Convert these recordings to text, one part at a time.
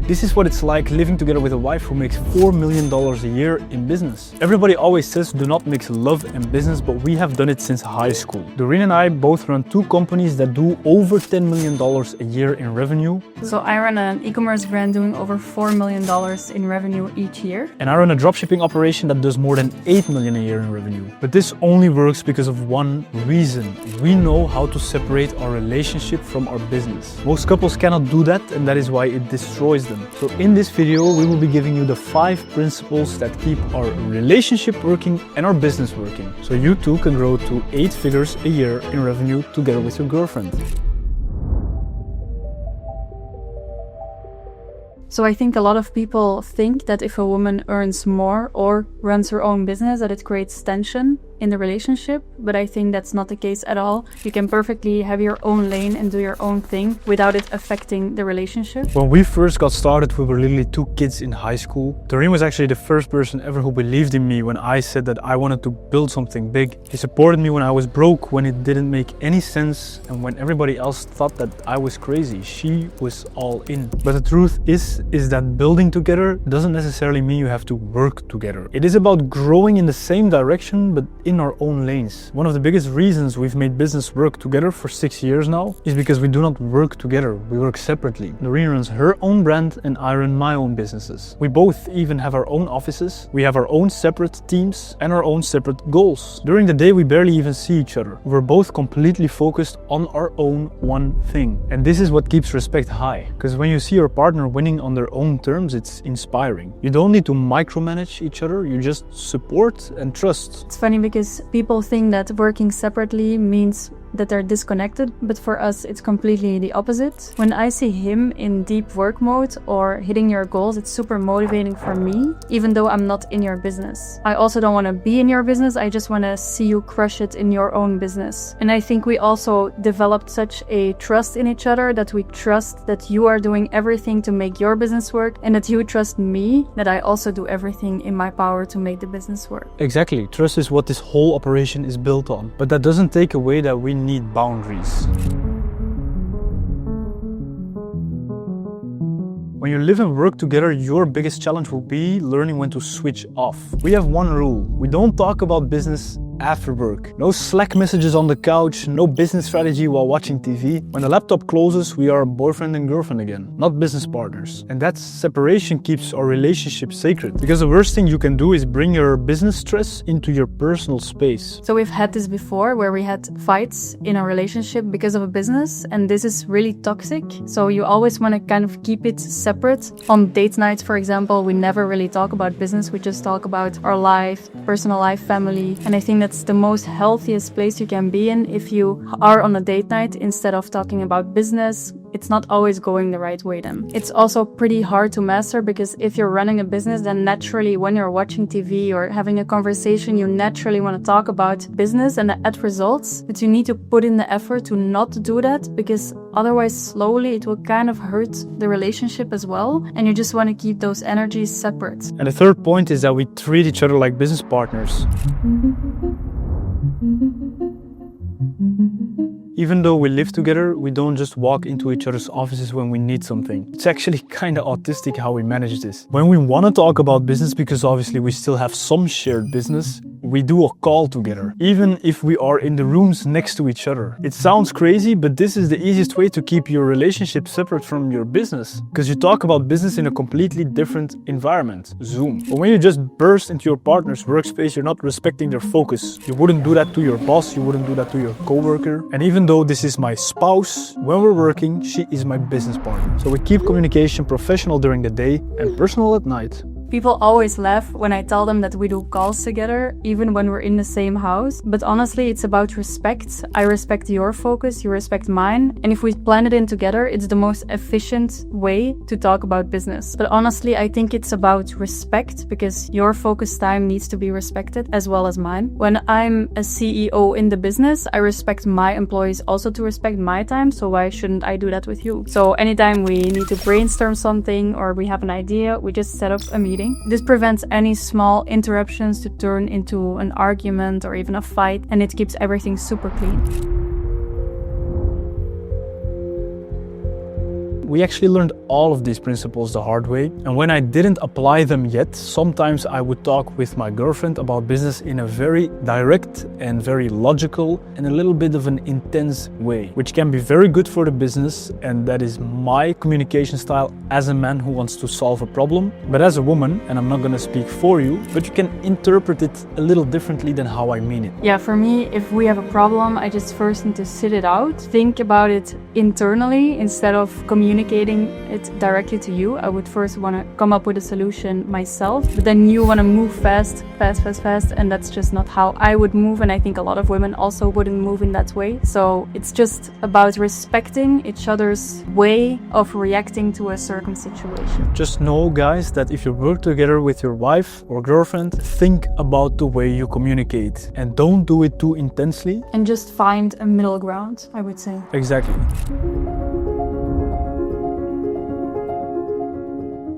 This is what it's like living together with a wife who makes $4 million a year in business. Everybody always says do not mix love and business, but we have done it since high school. Doreen and I both run 2 companies that do over $10 million a year in revenue. So I run an e-commerce brand doing over $4 million in revenue each year. And I run a dropshipping operation that does more than $8 million a year in revenue. But this only works because of one reason. We know how to separate our relationship from our business. Most couples cannot do that, and that is why it destroys them. So in this video, we will be giving you the 5 principles that keep our relationship working and our business working. So you too can grow to 8 figures a year in revenue together with your girlfriend. So I think a lot of people think that if a woman earns more or runs her own business, that it creates tension in the relationship, but I think that's not the case at all. You can perfectly have your own lane and do your own thing without it affecting the relationship. When we first got started, we were literally 2 kids in high school. Doreen was actually the first person ever who believed in me when I said that I wanted to build something big. He supported me when I was broke, when it didn't make any sense, and when everybody else thought that I was crazy. She was all in. But the truth is that building together doesn't necessarily mean you have to work together. It is about growing in the same direction, but in our own lanes. One of the biggest reasons we've made business work together for 6 years now is because we do not work together, we work separately. Doreen runs her own brand and I run my own businesses. We both even have our own offices, we have our own separate teams and our own separate goals. During the day we barely even see each other. We're both completely focused on our own one thing. And this is what keeps respect high, because when you see your partner winning on their own terms, it's inspiring. You don't need to micromanage each other, you just support and trust. It's funny because people think that working separately means that they're disconnected, but for us it's completely the opposite. When I see him in deep work mode or hitting your goals, it's super motivating for me, even though I'm not in your business. I also don't want to be in your business, I just want to see you crush it in your own business. And I think we also developed such a trust in each other that we trust that you are doing everything to make your business work and that you trust me that I also do everything in my power to make the business work. Exactly, trust is what this whole operation is built on. But that doesn't take away that we need boundaries. When you live and work together, your biggest challenge will be learning when to switch off. We have one rule: we don't talk about business after work. No Slack messages on the couch, no business strategy while watching TV. When the laptop closes, we are boyfriend and girlfriend again, not business partners. And that separation keeps our relationship sacred, because the worst thing you can do is bring your business stress into your personal space. So we've had this before where we had fights in our relationship because of a business, and this is really toxic. So you always want to kind of keep it separate. On date nights, for example, we never really talk about business, we just talk about our life, personal life, family, and I think that's the most healthiest place you can be in. If you are on a date night, instead of talking about business, it's not always going the right way then. It's also pretty hard to master, because if you're running a business, then naturally when you're watching TV or having a conversation, you naturally want to talk about business and the end results, but you need to put in the effort to not do that, because otherwise slowly it will kind of hurt the relationship as well, and you just want to keep those energies separate. And the third point is that we treat each other like business partners. Even though we live together, we don't just walk into each other's offices when we need something. It's actually kind of autistic how we manage this. When we want to talk about business, because obviously we still have some shared business, we do a call together, even if we are in the rooms next to each other. It sounds crazy, but this is the easiest way to keep your relationship separate from your business, because you talk about business in a completely different environment, Zoom. But when you just burst into your partner's workspace, you're not respecting their focus. You wouldn't do that to your boss, you wouldn't do that to your coworker. And even though this is my spouse, when we're working, she is my business partner. So we keep communication professional during the day and personal at night. People always laugh when I tell them that we do calls together, even when we're in the same house. But honestly, it's about respect. I respect your focus, you respect mine. And if we plan it in together, it's the most efficient way to talk about business. But honestly, I think it's about respect, because your focus time needs to be respected as well as mine. When I'm a CEO in the business, I respect my employees also to respect my time. So why shouldn't I do that with you? So anytime we need to brainstorm something or we have an idea, we just set up a meeting. This prevents any small interruptions to turn into an argument or even a fight, and it keeps everything super clean. We actually learned all of these principles the hard way. And when I didn't apply them yet, sometimes I would talk with my girlfriend about business in a very direct and very logical and a little bit of an intense way, which can be very good for the business. And that is my communication style as a man who wants to solve a problem. But as a woman, and I'm not going to speak for you, but you can interpret it a little differently than how I mean it. Yeah, for me, if we have a problem, I just first need to sit it out, think about it internally instead of communicating it directly to you. I would first want to come up with a solution myself, but then you want to move fast, and that's just not how I would move, and I think a lot of women also wouldn't move in that way. So it's just about respecting each other's way of reacting to a certain situation. Just know, guys, that if you work together with your wife or girlfriend, think about the way you communicate and don't do it too intensely. And just find a middle ground, I would say. Exactly.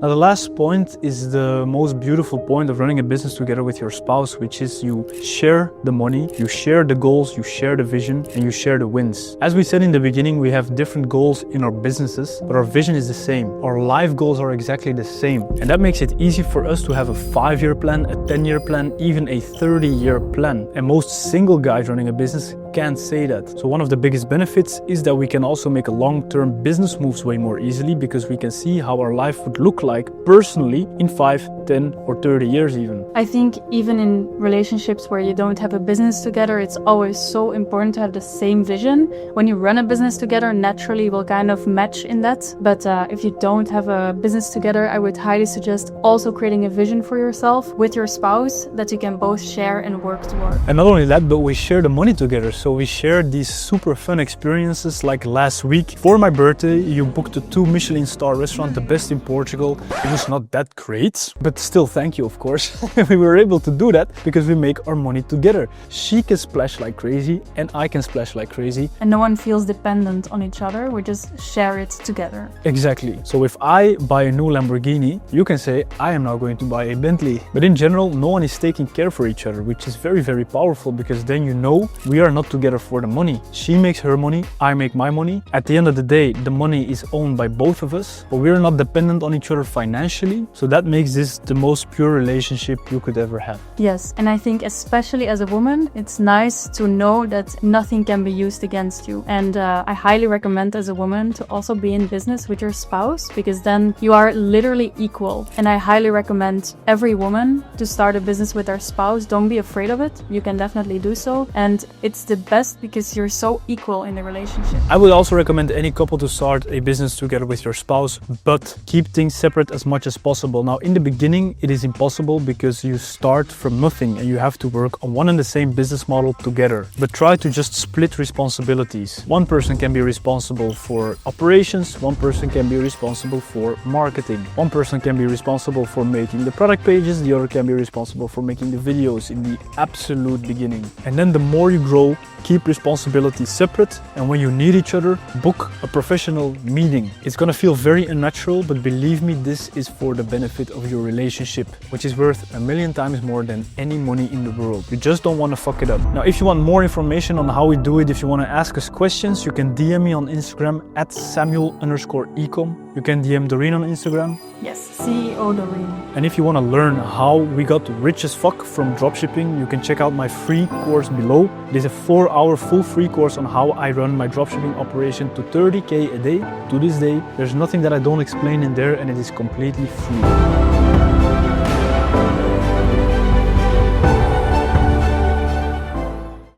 Now, the last point is the most beautiful point of running a business together with your spouse, which is you share the money, you share the goals, you share the vision, and you share the wins. As we said in the beginning, we have different goals in our businesses, but our vision is the same. Our life goals are exactly the same. And that makes it easy for us to have a 5-year plan, a 10-year plan, even a 30-year plan. And most single guys running a business can't say that. So one of the biggest benefits is that we can also make a long-term business moves way more easily because we can see how our life would look like personally in 5, 10 or 30 years even. I think even in relationships where you don't have a business together, it's always so important to have the same vision. When you run a business together, naturally we'll kind of match in that. But if you don't have a business together, I would highly suggest also creating a vision for yourself with your spouse that you can both share and work toward. And not only that, but we share the money together. So we shared these super fun experiences, like last week. For my birthday, you booked a 2 Michelin star restaurant, the best in Portugal. It was not that great, but still thank you, of course. We were able to do that because we make our money together. She can splash like crazy and I can splash like crazy. And no one feels dependent on each other. We just share it together. Exactly. So if I buy a new Lamborghini, you can say, I am now going to buy a Bentley. But in general, no one is taking care for each other, which is very, very powerful because then you know we are not together for the money. She makes her money, I make my money. At the end of the day, the money is owned by both of us, but we're not dependent on each other financially. So that makes this the most pure relationship you could ever have. Yes, and I think especially as a woman, it's nice to know that nothing can be used against you. And I highly recommend as a woman to also be in business with your spouse because then you are literally equal. And I highly recommend every woman to start a business with their spouse. Don't be afraid of it. You can definitely do so. And it's the best because you're so equal in the relationship. I would also recommend any couple to start a business together with your spouse, but keep things separate as much as possible. Now, in the beginning, it is impossible because you start from nothing and you have to work on one and the same business model together. But try to just split responsibilities. One person can be responsible for operations, one person can be responsible for marketing, one person can be responsible for making the product pages, the other can be responsible for making the videos in the absolute beginning. And then the more you grow, keep responsibilities separate, and when you need each other, book a professional meeting. It's gonna feel very unnatural, but believe me, this is for the benefit of your relationship, which is worth 1,000,000 times more than any money in the world. You just don't want to fuck it up. Now, if you want more information on how we do it, if you want to ask us questions, you can DM me on Instagram at Samuel_Ecom. You can DM Doreen on Instagram. Yes, CEO Doreen. And if you want to learn how we got rich as fuck from dropshipping, you can check out my free course below. It is a 4-hour full free course on how I run my dropshipping operation to 30K a day. To this day, there's nothing that I don't explain in there and it is completely free.